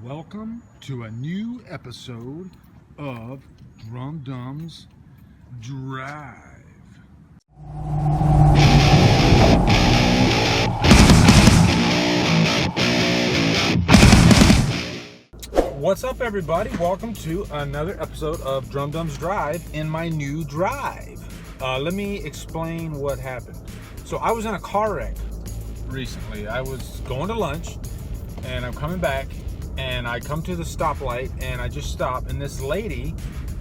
Welcome to a new episode of Drumdums Drive. What's up, everybody? Welcome to another episode of Drumdums Drive in my new drive. Let me explain what happened. So I was in a car wreck recently. I was going to lunch and I'm coming back and I come to the stoplight and I just stop, and this lady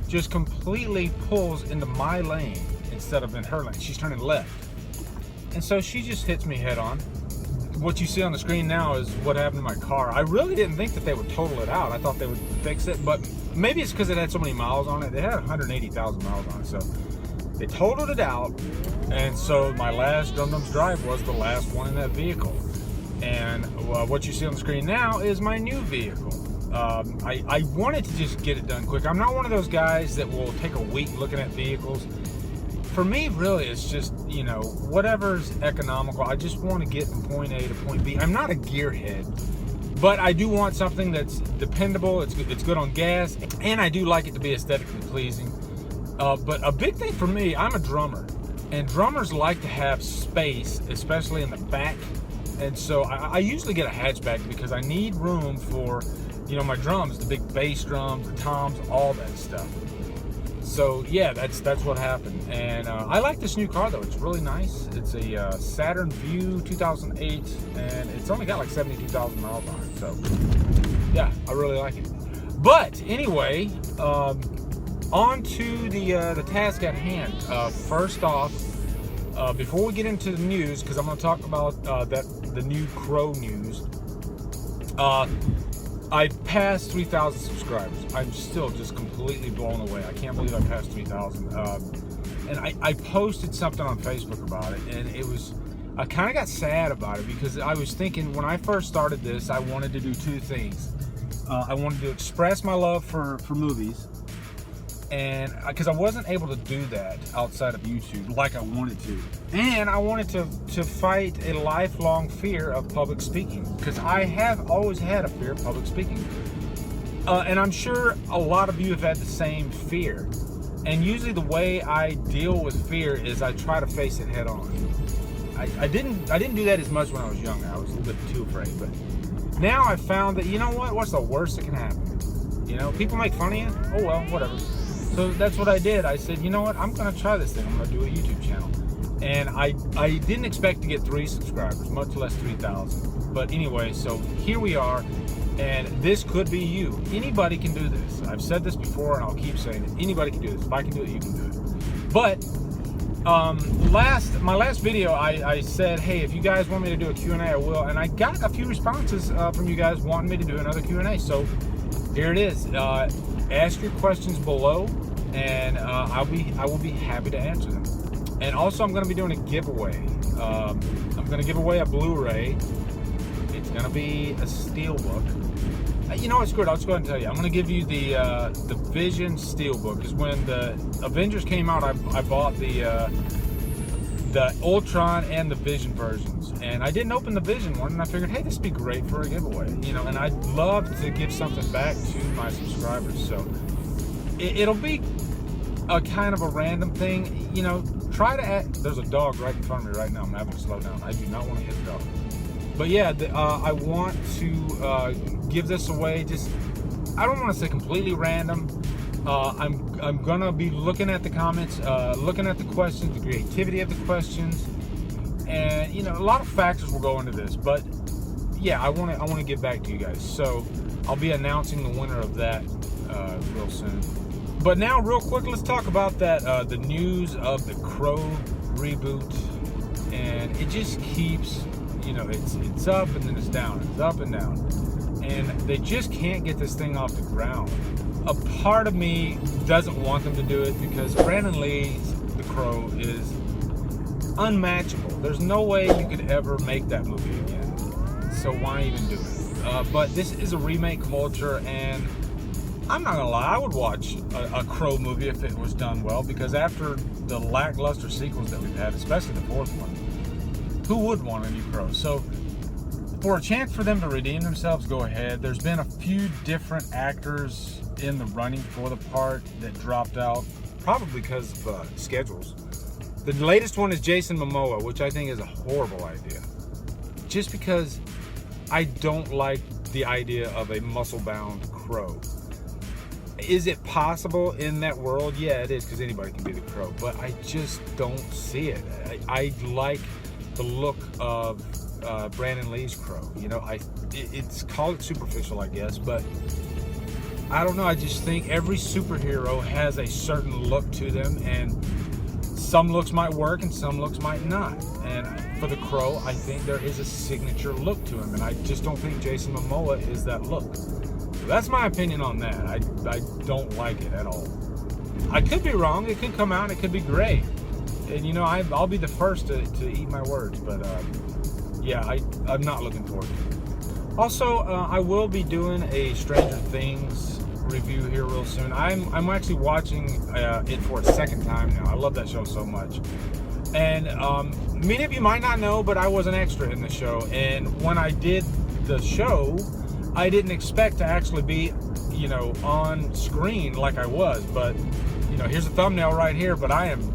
just completely pulls into my lane instead of in her lane. She's turning left. And so she just hits me head on. What you see on the screen now is what happened to my car. I really didn't think that they would total it out. I thought they would fix it, but maybe it's because it had so many miles on it. It had 180,000 miles on it, so they totaled it out. And so my last Drumdums Drive was the last one in that vehicle. And what you see on the screen now is my new vehicle. I wanted to just get it done quick. I'm not one of those guys that will take a week looking at vehicles. For me, really, it's just, whatever's economical. I just want to get from point A to point B. I'm not a gearhead, but I do want something that's dependable. It's good on gas, and I do like it to be aesthetically pleasing. But a big thing for me, I'm a drummer, and drummers like to have space, especially in the back. And so I usually get a hatchback because I need room for, my drums, the big bass drums, the toms, all that stuff. So yeah, that's what happened. And I like this new car though. It's really nice. It's a Saturn Vue 2008, and it's only got like 72,000 miles on it. So yeah, I really like it. But anyway, on to the task at hand. First off, before we get into the news, because I'm going to talk about the new Crow news. I passed 3,000 subscribers. I'm still just completely blown away. I can't believe I passed 3,000. And I posted something on Facebook about it, and I kind of got sad about it because I was thinking when I first started this, I wanted to do two things. I wanted to express my love for movies, and because I wasn't able to do that outside of YouTube like I wanted to, and I wanted to fight a lifelong fear of public speaking, because I have always had a fear of public speaking, and I'm sure a lot of you have had the same fear. And usually the way I deal with fear is I try to face it head on. I didn't do that as much when I was younger. I was a little bit too afraid, but now I've found that what's the worst that can happen? People make fun of you. Oh well, whatever. So that's what I did. I said, you know what? I'm going to try this thing. I'm going to do a YouTube channel. And I didn't expect to get 3 subscribers, much less 3,000. But anyway, so here we are. And this could be you. Anybody can do this. I've said this before, and I'll keep saying it. Anybody can do this. If I can do it, you can do it. But my last video, I said, hey, if you guys want me to do a Q&A, I will. And I got a few responses from you guys wanting me to do another Q&A. So here it is. Ask your questions below, and I will be happy to answer them. And also, I'm going to be doing a giveaway. I'm going to give away a Blu-ray. It's going to be a Steelbook. You know what? Screw it. I'll just go ahead and tell you. I'm going to give you the Vision Steelbook. Because when the Avengers came out, I bought the Ultron and the Vision versions, and I didn't open the Vision one, and I figured, hey, this would be great for a giveaway, and I'd love to give something back to my subscribers. So it'll be a kind of a random thing. Try to act. There's a dog right in front of me right now. I'm having to slow down. I do not want to hit the dog. But yeah, I want to give this away. Just, I don't want to say completely random. I'm gonna be looking at the comments, looking at the questions, the creativity of the questions, and a lot of factors will go into this. But yeah, I want to get back to you guys. So I'll be announcing the winner of that real soon. But now, real quick, let's talk about that the news of the Crow reboot, and it just keeps, it's up and then it's down, it's up and down, and they just can't get this thing off the ground. A part of me doesn't want them to do it because Brandon Lee's The Crow is unmatchable. There's no way you could ever make that movie again. So why even do it? But this is a remake culture, and I'm not gonna lie, I would watch a Crow movie if it was done well, because after the lackluster sequels that we've had, especially the fourth one, who would want a new Crow? So for a chance for them to redeem themselves, go ahead. There's been a few different actors in the running for the part that dropped out, probably because of schedules. The latest one is Jason Momoa, which I think is a horrible idea. Just because I don't like the idea of a muscle-bound Crow. Is it possible in that world? Yeah, it is, because anybody can be the Crow. But I just don't see it. I like the look of Brandon Lee's Crow. You know, it's called it superficial, I guess, but I don't know. I just think every superhero has a certain look to them, and some looks might work and some looks might not. And for the Crow, I think there is a signature look to him, and I just don't think Jason Momoa is that look. So that's my opinion on that. I don't like it at all. I could be wrong. It could come out and it could be great. And you know, I'll be the first to eat my words, but yeah, I'm not looking forward to it. Also, I will be doing a Stranger Things review here real soon. I'm actually watching it for a second time now. I love that show so much. And many of you might not know, but I was an extra in the show. And when I did the show, I didn't expect to actually be, you know, on screen like I was. But, you know, here's a thumbnail right here, but I am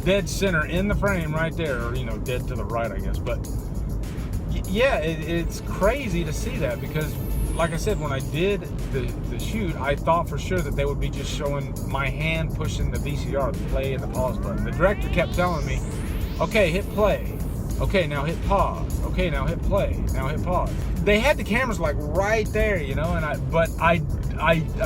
dead center in the frame right there, or, you know, dead to the right, I guess. But yeah, it's crazy to see that, because like I said, when I did the shoot, I thought for sure that they would be just showing my hand pushing the VCR, the play and the pause button. The director kept telling me, okay, hit play. Okay, now hit pause. Okay, now hit play. Now hit pause. They had the cameras like right there, you know, but I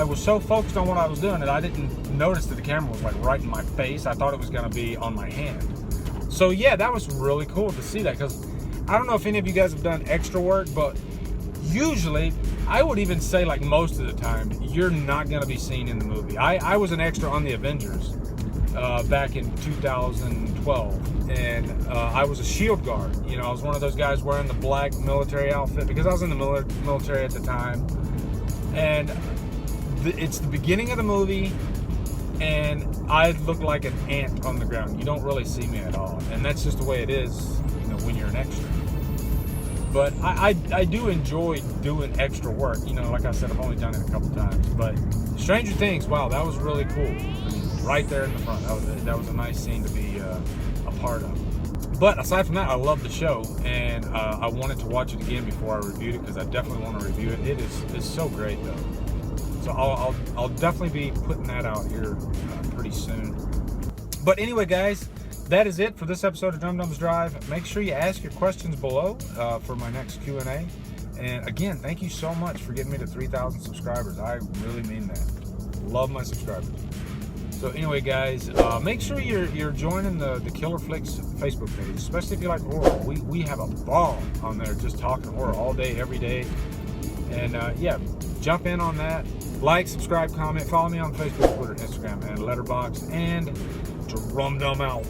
was so focused on what I was doing that I didn't notice that the camera was like right in my face. I thought it was gonna be on my hand. So yeah, that was really cool to see that, because I don't know if any of you guys have done extra work, but usually, I would even say like most of the time, you're not going to be seen in the movie. I was an extra on the Avengers back in 2012, and I was a shield guard. You know, I was one of those guys wearing the black military outfit, because I was in the military at the time. And it's the beginning of the movie, and I look like an ant on the ground. You don't really see me at all, and that's just the way it is, you know, when you're an extra. But I do enjoy doing extra work. You know, like I said, I've only done it a couple times. But Stranger Things, wow, that was really cool. I mean, right there in the front. That was a nice scene to be a part of. But aside from that, I love the show. And I wanted to watch it again before I reviewed it, because I definitely want to review it. It's so great, though. So I'll definitely be putting that out here pretty soon. But anyway, guys, that is it for this episode of Drumdums Drive. Make sure you ask your questions below for my next Q&A. And again, thank you so much for getting me to 3,000 subscribers. I really mean that. Love my subscribers. So anyway, guys, make sure you're joining the Killer Flicks Facebook page, especially if you like horror. We have a ball on there just talking horror all day, every day. And yeah, jump in on that. Like, subscribe, comment, follow me on Facebook, Twitter, Instagram, and Letterboxd. And Drumdum out.